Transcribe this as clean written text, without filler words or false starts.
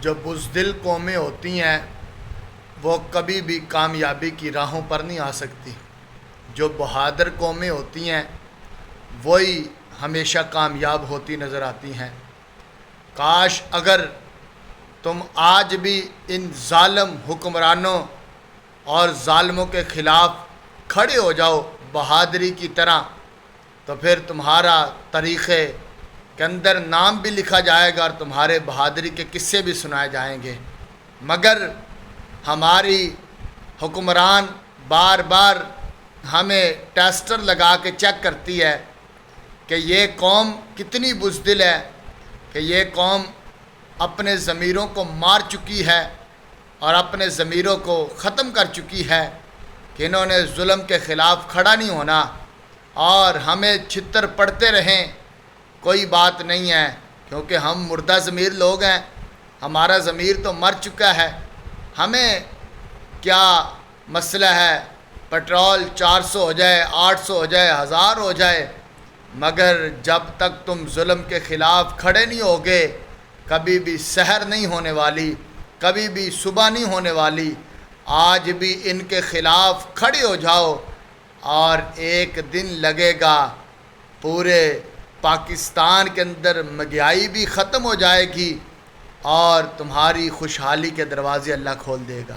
جو بزدل قومیں ہوتی ہیں وہ کبھی بھی کامیابی کی راہوں پر نہیں آ سکتی. جو بہادر قومیں ہوتی ہیں وہی ہمیشہ کامیاب ہوتی نظر آتی ہیں. کاش اگر تم آج بھی ان ظالم حکمرانوں اور ظالموں کے خلاف کھڑے ہو جاؤ بہادری کی طرح، تو پھر تمہارا تاریخ کے اندر نام بھی لکھا جائے گا اور تمہارے بہادری کے قصے بھی سنائے جائیں گے. مگر ہماری حکمران بار بار ہمیں ٹیسٹر لگا کے چیک کرتی ہے کہ یہ قوم کتنی بزدل ہے، کہ یہ قوم اپنے ضمیروں کو مار چکی ہے اور اپنے ضمیروں کو ختم کر چکی ہے کہ انہوں نے ظلم کے خلاف کھڑا نہیں ہونا اور ہمیں چھتر پڑتے رہیں. کوئی بات نہیں ہے، کیونکہ ہم مردہ ضمیر لوگ ہیں، ہمارا ضمیر تو مر چکا ہے. ہمیں کیا مسئلہ ہے، پٹرول 400 ہو جائے، 800 ہو جائے، 1000 ہو جائے، مگر جب تک تم ظلم کے خلاف کھڑے نہیں ہوگے کبھی بھی سحر نہیں ہونے والی، کبھی بھی صبح نہیں ہونے والی. آج بھی ان کے خلاف کھڑے ہو جاؤ اور ایک دن لگے گا پورے پاکستان کے اندر مہنگائی بھی ختم ہو جائے گی اور تمہاری خوشحالی کے دروازے اللہ کھول دے گا.